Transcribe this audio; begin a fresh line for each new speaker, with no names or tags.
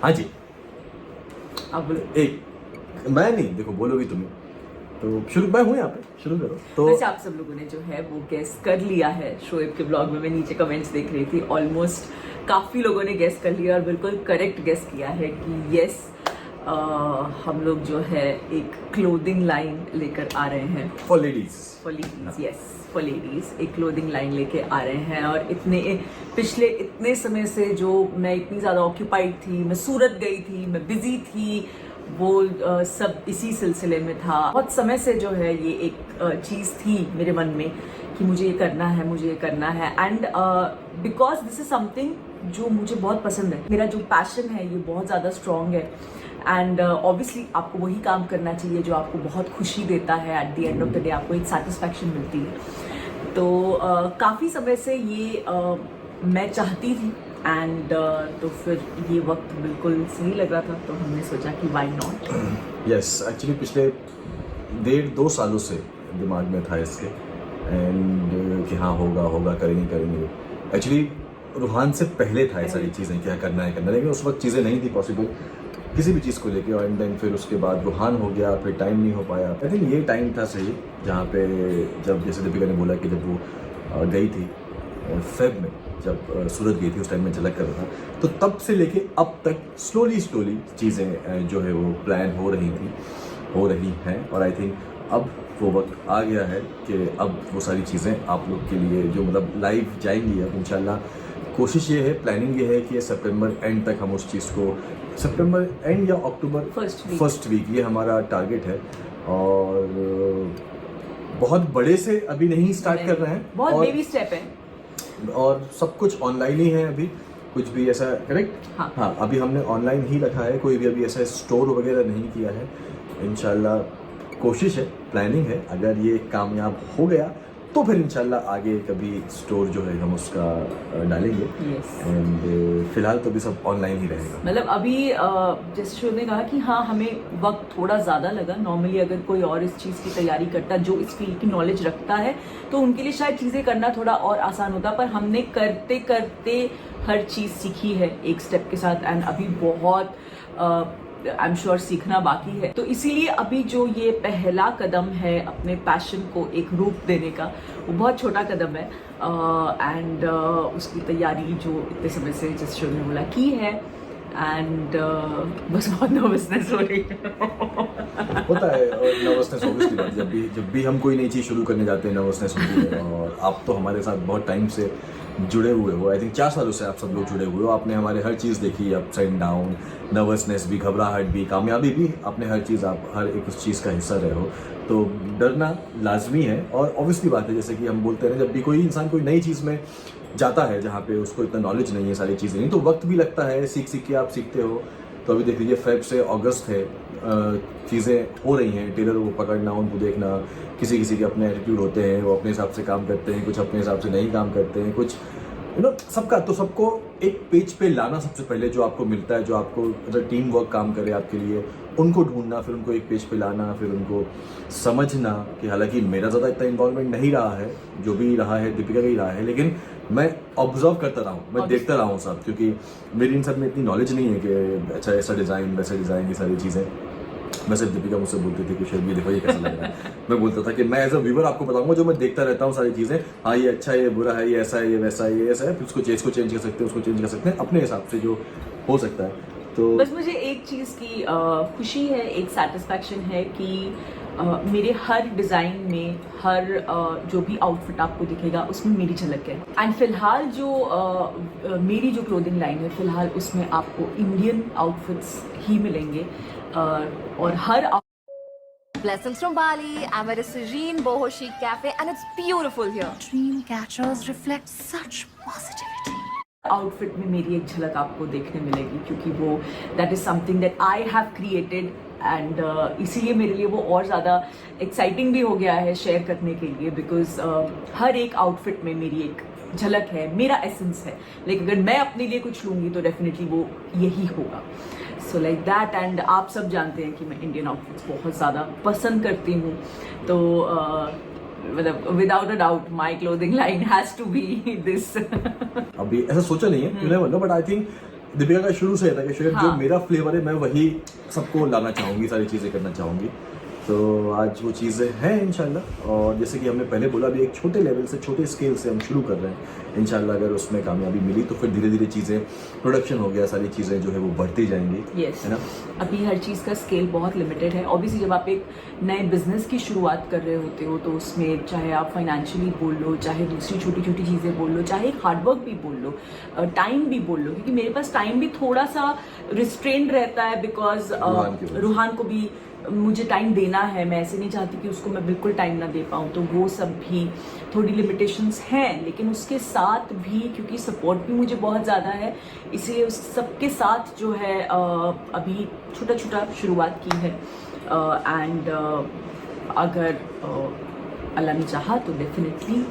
हाँ जी,
अब
एक मैं नहीं, देखो बोलोगी तुम्हें तो शुरू, मैं हूँ यहाँ पे, शुरू करो। तो
वैसे आप सब लोगों ने जो है वो गेस कर लिया है शोएब के ब्लॉग में। मैं नीचे कमेंट्स देख रही थी, ऑलमोस्ट काफ़ी लोगों ने गेस कर लिया और बिल्कुल करेक्ट गेस किया है कि यस, हम लोग जो है एक क्लोथिंग लाइन लेकर आ रहे हैं
for ladies,
yes, for ladies एक क्लोथिंग लाइन लेके आ रहे हैं। और पिछले इतने समय से जो मैं इतनी ज़्यादा ऑक्यूपाइड थी, मैं सूरत गई थी, मैं बिजी थी, वो सब इसी सिलसिले में था। बहुत समय से जो है ये एक चीज़ थी मेरे मन में कि मुझे ये करना है, मुझे ये करना है। And because this is something जो मुझे बहुत पसंद है, मेरा जो पैशन है ये बहुत ज़्यादा स्ट्रॉन्ग है। एंड ऑब्वियसली आपको वही काम करना चाहिए जो आपको बहुत खुशी देता है। At the end of the day आपको एक सेटिस्फैक्शन मिलती है। तो काफ़ी समय से ये मैं चाहती थी। एंड तो फिर ये वक्त बिल्कुल सही लग रहा था, तो हमने सोचा कि वाई नॉट।
यस, एक्चुअली पिछले 1.5-2 सालों से दिमाग में था इसके, एंड कि हाँ होगा, करेंगे। एक्चुअली रूहान से पहले था ये सारी चीज़ें, क्या करना है, लेकिन उस वक्त चीज़ें नहीं थी पॉसिबल किसी भी चीज़ को लेके। और एंड देन फिर उसके बाद रूहान हो गया, फिर टाइम नहीं हो पाया। आई थिंक ये टाइम था सही, जहाँ पे जब जैसे दीपिका ने बोला कि जब वो गई थी फेब में, जब सूरत गई थी, उस टाइम में झलक कर रहा था, तो तब से लेके अब तक स्लोली चीज़ें जो है वो प्लान हो रही हैं। और आई थिंक अब वो वक्त आ गया है कि अब वो सारी चीज़ें आप लोग के लिए जो मतलब लाइव जाएंगी। अब इंशाल्लाह कोशिश ये है, प्लानिंग ये है कि सितंबर एंड तक हम उस चीज़ को, सितंबर एंड या अक्टूबर फर्स्ट वीक ये हमारा टारगेट है। और बहुत बड़े से अभी नहीं स्टार्ट कर रहे हैं,
बहुत बेबी स्टेप है,
और सब कुछ ऑनलाइन ही है अभी, कुछ भी ऐसा करेक्ट। हाँ, अभी हमने ऑनलाइन ही रखा है, कोई भी अभी ऐसा स्टोर वगैरह नहीं किया है। इंशाल्लाह कोशिश है, प्लानिंग है, अगर ये कामयाब हो गया तो फिर इंशाल्लाह आगे कभी स्टोर जो है हम उसका डालेंगे। एंड फिलहाल तो भी सब ऑनलाइन ही रहेगा।
मतलब अभी जैसे शो ने कहा कि हाँ हमें वक्त थोड़ा ज़्यादा लगा। नॉर्मली अगर कोई और इस चीज़ की तैयारी करता, जो इस फील्ड की नॉलेज रखता है, तो उनके लिए शायद चीज़ें करना थोड़ा और आसान होता। पर हमने करते करते हर चीज़ सीखी है एक स्टेप के साथ। एंड अभी बहुत आई एम श्योर सीखना बाकी है। तो इसीलिए अभी जो ये पहला कदम है अपने पैशन को एक रूप देने का, वो बहुत छोटा कदम है। एंड उसकी तैयारी जो इतने समय से जिस शो ने बोला की है। एंड बस बहुत नर्वसनेस हो रही है।
होता है, और नर्वसनेस ऑब्वियसली बात, जब भी हम कोई नई चीज़ शुरू करने जाते हैं नर्वसनेस होती है। और आप तो हमारे साथ बहुत टाइम से जुड़े हुए हो, आई थिंक 4 सालों से आप सब लोग जुड़े हुए हो। आपने हमारे हर चीज़ देखी, अप्स एंड डाउन, नर्वसनेस भी, घबराहट भी, कामयाबी भी, आपने हर चीज़, आप हर एक उस चीज़ का हिस्सा रहे हो। तो डरना लाजमी है, और ऑब्वियसली बात है, जैसे कि हम बोलते हैं, जब भी कोई इंसान कोई नई चीज़ में जाता है जहाँ पे उसको इतना नॉलेज नहीं है, सारी चीज़ें नहीं, तो वक्त भी लगता है, सीख के आप सीखते हो। तो अभी देख लीजिए फेब से अगस्त है, चीज़ें हो रही हैं, टेलर को पकड़ना, उनको देखना, किसी के अपने एटीट्यूड होते हैं, वो अपने हिसाब से काम करते हैं, कुछ अपने हिसाब से नहीं काम करते हैं, कुछ सबको एक पेज पे लाना सबसे पहले, जो आपको मिलता है, जो आपको अगर टीम वर्क काम करे आपके लिए, उनको ढूंढना, फिर उनको एक पेज पे लाना, फिर उनको समझना कि हालांकि मेरा ज़्यादा इतना इन्वॉल्वमेंट नहीं रहा है, जो भी रहा है दीपिका का ही रहा है, लेकिन मैं ऑब्जर्व करता रहा हूँ, मैं देखता रहा हूँ सब, क्योंकि मेरी इन सब में इतनी नॉलेज नहीं है कि अच्छा ऐसा डिज़ाइन वैसा डिज़ाइन, ये सारी चीज़ें। मैं सिर्फ दीपिका मुझसे बोलती थी कि शेर, ये देखो ये कैसा लग रहा है। मैं बोलता था कि मैं एज अ व्यूवर आपको बताऊंगा जो मैं देखता रहता हूँ सारी चीज़ें, हाँ ये अच्छा है, ये बुरा है, ये ऐसा है, ये वैसा है, ये ऐसा है, फिर उसको चेंज कर सकते हैं, उसको चेंज कर सकते हैं अपने हिसाब से जो हो सकता है। तो
बस मुझे एक चीज़ की खुशी है, एक सेटिस्फैक्शन है कि मेरे हर डिज़ाइन में, हर जो भी आउटफिट आपको दिखेगा उसमें मेरी झलक है। एंड फिलहाल जो मेरी जो क्लोथिंग लाइन है, फिलहाल उसमें आपको इंडियन आउटफिट्स ही मिलेंगे। और हर
Blessings from Bali. I'm at a serene boho chic cafe and it's beautiful here. Dream catchers reflect such positivity.
Outfit में मेरी एक झलक आपको देखने मिलेगी, क्योंकि वो that is something that I have created. And इसीलिए मेरे लिए वो और ज़्यादा एक्साइटिंग भी हो गया है शेयर करने के लिए, बिकॉज हर एक आउटफिट में मेरी एक झलक है, मेरा एसेंस है। लेकिन अगर मैं अपने लिए कुछ लूँगी तो डेफिनेटली वो यही होगा। So like that. एंड आप सब जानते हैं कि मैं इंडियन आउटफिट्स बहुत ज़्यादा पसंद करती हूँ। तो मतलब without a doubt my clothing line has to be this.
अभी ऐसा सोचा नहीं है, you never know, but I think Deepika का शुरू से था कि शायद जो
हाँ।
मेरा फ्लेवर है मैं वही सबको लाना चाहूँगी, सारी चीज़ें करना चाहूँगी। तो आज वो चीज़ें हैं इंशाल्लाह। और जैसे कि हमने पहले बोला, भी एक छोटे लेवल से, छोटे स्केल से हम शुरू कर रहे हैं। इंशाल्लाह अगर उसमें कामयाबी मिली तो फिर धीरे धीरे चीज़ें, प्रोडक्शन हो गया, सारी चीज़ें जो है वो बढ़ती जाएंगी।
Yes.
है ना?
अभी हर चीज़ का स्केल बहुत लिमिटेड है। ऑब्वियसली जब आप एक नए बिजनेस की शुरुआत कर रहे होते हो तो उसमें चाहे आप फाइनेंशियली बोल लो, चाहे दूसरी छोटी छोटी चीज़ें बोल लो, चाहे हार्डवर्क भी बोल लो, टाइम भी बोल लो, क्योंकि मेरे पास टाइम भी थोड़ा सा रिस्ट्रेंड रहता है बिकॉज रूहान को भी मुझे टाइम देना है। मैं ऐसे नहीं चाहती कि उसको मैं बिल्कुल टाइम ना दे पाऊँ, तो वो सब भी थोड़ी लिमिटेशंस हैं। लेकिन उसके साथ भी क्योंकि सपोर्ट भी मुझे बहुत ज़्यादा है, इसलिए उस सबके साथ जो है अभी छोटा छोटा शुरुआत की है। एंड अगर अल्लाह ने चाहा तो डेफिनेटली